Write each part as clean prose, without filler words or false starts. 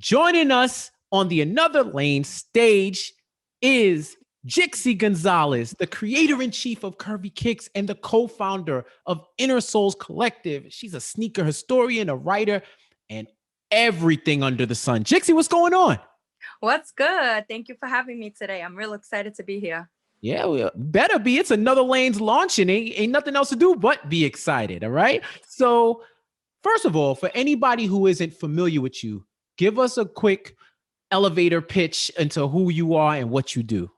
Joining us on the Another Lane stage is Jixie Gonzalez, the creator-in-chief of Curvy Kicks and the co-founder of Inner Souls Collective. She's a sneaker historian, a writer, and everything under the sun. Jixie, what's going on? What's good? Thank you for having me today. I'm real excited to be here. Yeah, we better be. It's Another Lane's launching. Ain't nothing else to do but be excited, all right? So, first of all, for anybody who isn't familiar with you, give us a quick elevator pitch into who you are and what you do.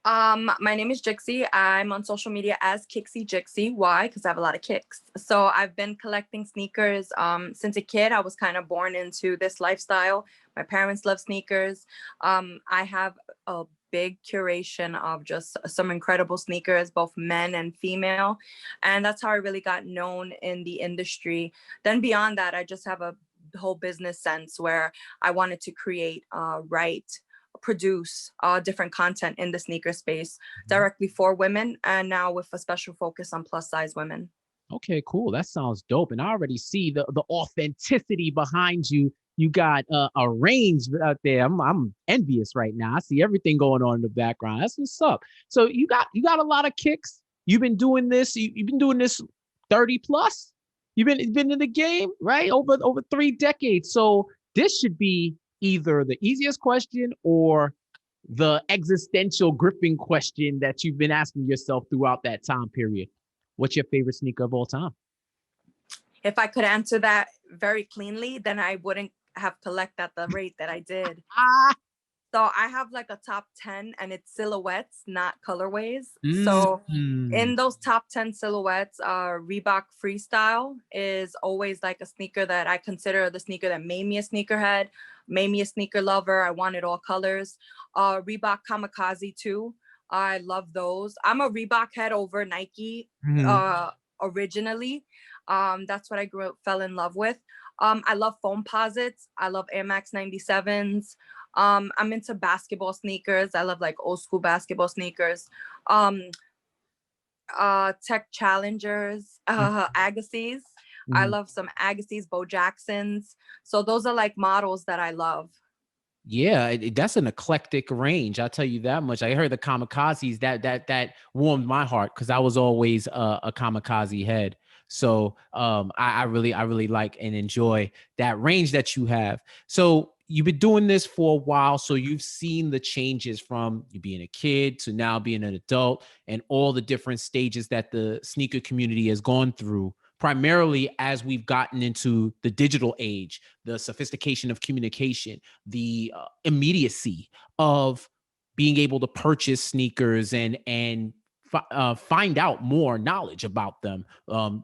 My name is Jixie. I'm on social media as Kixie Jixie. Why? Because I have a lot of kicks. So I've been collecting sneakers since a kid. I was kind of born into this lifestyle. My parents love sneakers. I have a big curation of just some incredible sneakers, both men and female. And that's how I really got known in the industry. Then beyond that, I just have a whole business sense where I wanted to create, produce different content in the sneaker space directly for women, and now with a special focus on plus size women. Okay, cool. That sounds dope. And I already see the authenticity behind you. You got a range out there. I'm envious right now. I see everything going on in the background. That's what's up. So you got a lot of kicks. You've been doing this. You've been doing this 30 plus. You've been in the game, right? Over 3 decades. So this should be either the easiest question or the existential gripping question that you've been asking yourself throughout that time period. What's your favorite sneaker of all time? If I could answer that very cleanly, then I wouldn't have collected at the rate that I did. So I have like a top 10 and it's silhouettes, not colorways. So in those top 10 silhouettes, Reebok Freestyle is always like a sneaker that I consider the sneaker that made me a sneakerhead, made me a sneaker lover. I wanted all colors. Reebok Kamikaze too. I love those. I'm a Reebok head over Nike originally. That's what I fell in love with. I love Foamposites. I love Air Max 97s. I'm into basketball sneakers. I love like old school basketball sneakers. Tech Challengers, Agassiz. I love some Agassiz, Bo Jacksons. So those are like models that I love. Yeah, that's an eclectic range. I'll tell you that much. I heard the kamikazes that warmed my heart because I was always a kamikaze head. So I really like and enjoy that range that you have. So you've been doing this for a while, so you've seen the changes from you being a kid to now being an adult and all the different stages that the sneaker community has gone through, primarily as we've gotten into the digital age, the sophistication of communication, the immediacy of being able to purchase sneakers and find out more knowledge about them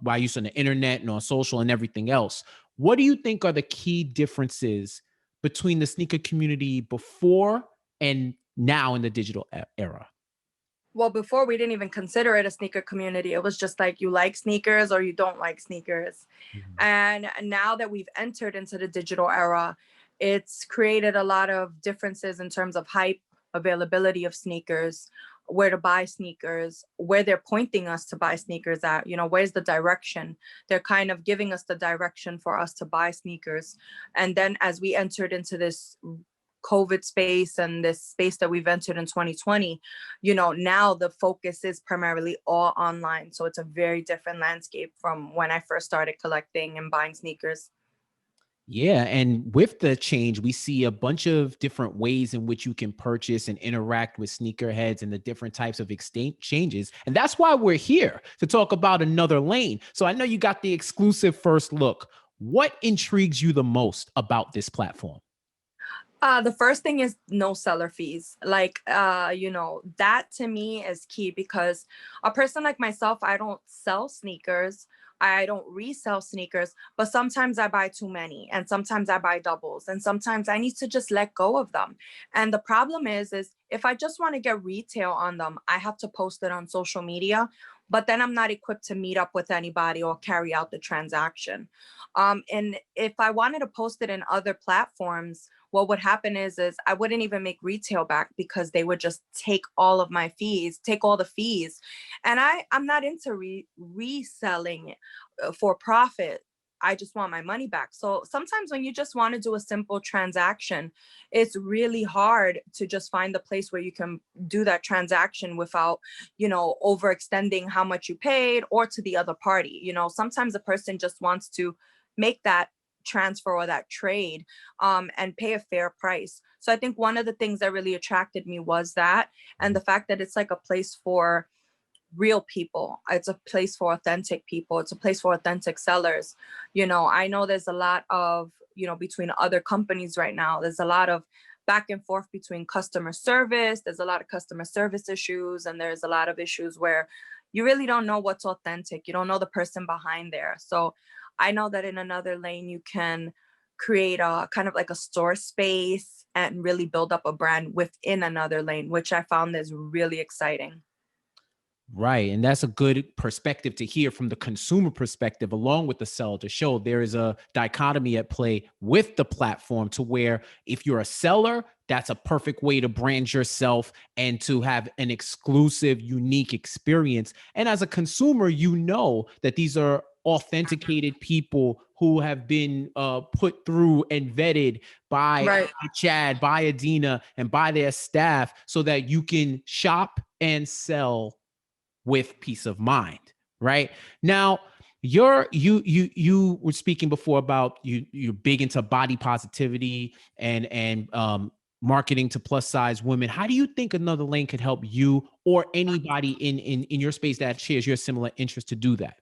by using the internet and on social and everything else. What do you think are the key differences between the sneaker community before and now in the digital era? Well, before we didn't even consider it a sneaker community. It was just like you like sneakers or you don't like sneakers. And now that we've entered into the digital era, it's created a lot of differences in terms of hype, availability of sneakers, where to buy sneakers, where they're pointing us to buy sneakers at, where's the direction? They're kind of giving us the direction for us to buy sneakers. And then as we entered into this COVID space and this space that we've entered in 2020, now the focus is primarily all online. So it's a very different landscape from when I first started collecting and buying sneakers. Yeah, and with the change, we see a bunch of different ways in which you can purchase and interact with sneakerheads and the different types of exchanges. And that's why we're here to talk about Another Lane. So I know you got the exclusive first look. What intrigues you the most about this platform? The first thing is no seller fees. That to me is key because a person like myself, I don't sell sneakers. I don't resell sneakers, but sometimes I buy too many and sometimes I buy doubles and sometimes I need to just let go of them. And the problem is if I just want to get retail on them, I have to post it on social media, but then I'm not equipped to meet up with anybody or carry out the transaction. And if I wanted to post it in other platforms, what would happen is I wouldn't even make retail back because they would just take all of my fees, take all the fees. And I'm not into reselling for profit. I just want my money back. So sometimes when you just want to do a simple transaction, it's really hard to just find the place where you can do that transaction without, overextending how much you paid or to the other party. Sometimes a person just wants to make that transfer or that trade, and pay a fair price. So I think one of the things that really attracted me was that, and the fact that it's like a place for real people. It's a place for authentic people. It's a place for authentic sellers. I know there's a lot of, between other companies right now, there's a lot of back and forth between customer service. There's a lot of customer service issues, and there's a lot of issues where you really don't know what's authentic. You don't know the person behind there. So I know that in Another Lane, you can create a kind of like a store space and really build up a brand within Another Lane, which I found is really exciting. Right. And that's a good perspective to hear from the consumer perspective, along with the seller, to show there is a dichotomy at play with the platform, to where if you're a seller, that's a perfect way to brand yourself and to have an exclusive, unique experience. And as a consumer, you know that these are authenticated people who have been put through and vetted by Right. Chad, by Adina, and by their staff, so that you can shop and sell with peace of mind. Right now, you were speaking before about you're big into body positivity and marketing to plus size women. How do you think Another Lane could help you or anybody in your space that shares your similar interest to do that?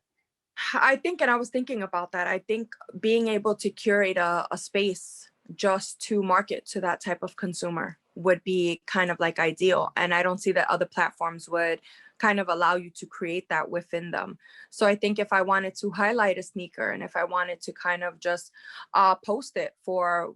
I think, and I was thinking about that, I think being able to curate a space just to market to that type of consumer would be kind of like ideal. And I don't see that other platforms would kind of allow you to create that within them. So I think if I wanted to highlight a sneaker, and if I wanted to kind of just post it for,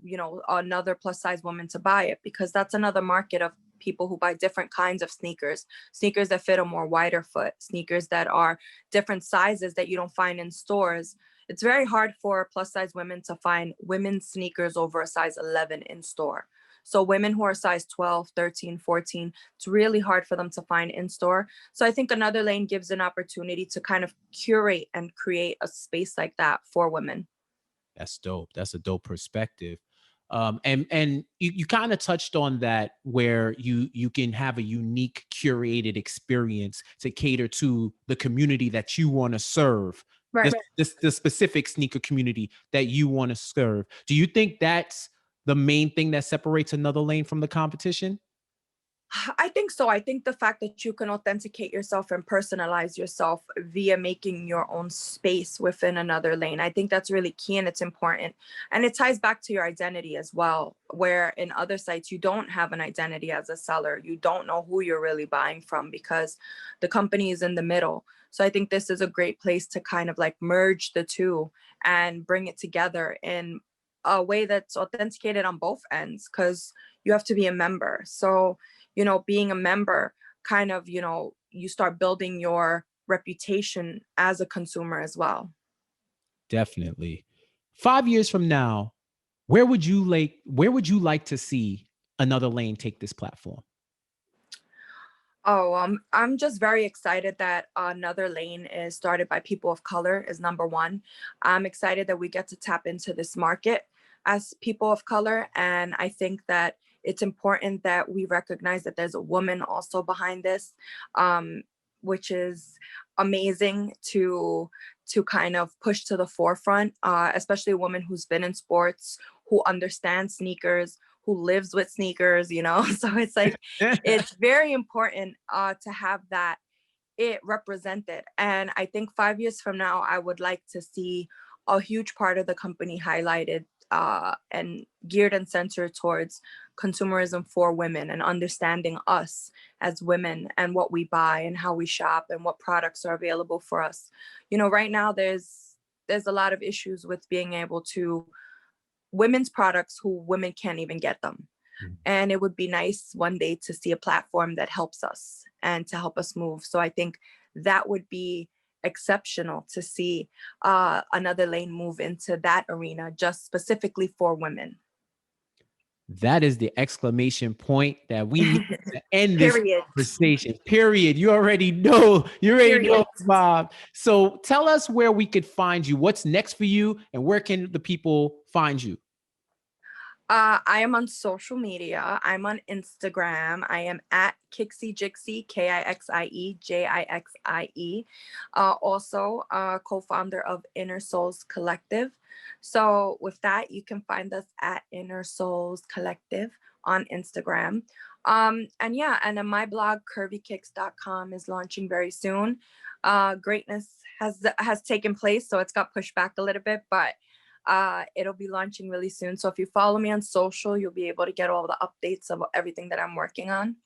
another plus size woman to buy it, because that's another market of people who buy different kinds of sneakers that fit a more wider foot, sneakers that are different sizes that you don't find in stores. It's very hard for plus size women to find women's sneakers over a size 11 in store. So women who are size 12, 13, 14, it's really hard for them to find in store. So I think Another Lane gives an opportunity to kind of curate and create a space like that for women. That's dope. That's a dope perspective. And you kind of touched on that, where you can have a unique curated experience to cater to the community that you want to serve, Right. the specific sneaker community that you want to serve. Do you think that's the main thing that separates Another Lane from the competition? I think so. I think the fact that you can authenticate yourself and personalize yourself via making your own space within Another Lane, I think that's really key and it's important. And it ties back to your identity as well, where in other sites, you don't have an identity as a seller. You don't know who you're really buying from because the company is in the middle. So I think this is a great place to kind of like merge the two and bring it together in a way that's authenticated on both ends, because you have to be a member. So being a member kind of, you start building your reputation as a consumer as well. Definitely. 5 years from now, where would you like to see Another Lane take this platform? Oh, I'm just very excited that Another Lane is started by people of color is number one. I'm excited that we get to tap into this market as people of color. And I think that it's important that we recognize that there's a woman also behind this, um, which is amazing to kind of push to the forefront, especially a woman who's been in sports, who understands sneakers, who lives with sneakers. So it's like it's very important to have that it represented. And I think 5 years from now, I would like to see a huge part of the company highlighted and geared and centered towards consumerism for women and understanding us as women and what we buy and how we shop and what products are available for us. Right now there's a lot of issues with being able to women's products who women can't even get them. And it would be nice one day to see a platform that helps us and to help us move. So I think that would be exceptional to see Another Lane move into that arena just specifically for women. That is the exclamation point that we need to end this Period. conversation. Period. You already know. You already know, Period. Bob. So tell us where we could find you. What's next for you, and where can the people find you? I am on social media. I'm on Instagram. I am at Kixie Jixie, Kixie Jixie. Also, co-founder of Inner Souls Collective. So with that, you can find us at Inner Souls Collective on Instagram. And yeah, and then my blog, curvykicks.com, is launching very soon. Greatness has taken place, so it's got pushed back a little bit, but it'll be launching really soon. So if you follow me on social, you'll be able to get all the updates of everything that I'm working on.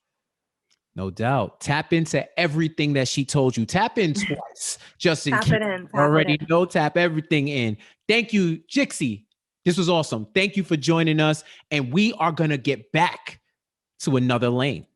No doubt. Tap into everything that she told you. Tap in twice, just in case. You already know, tap everything in. Thank you, Jixie. This was awesome. Thank you for joining us. And we are going to get back to another lane.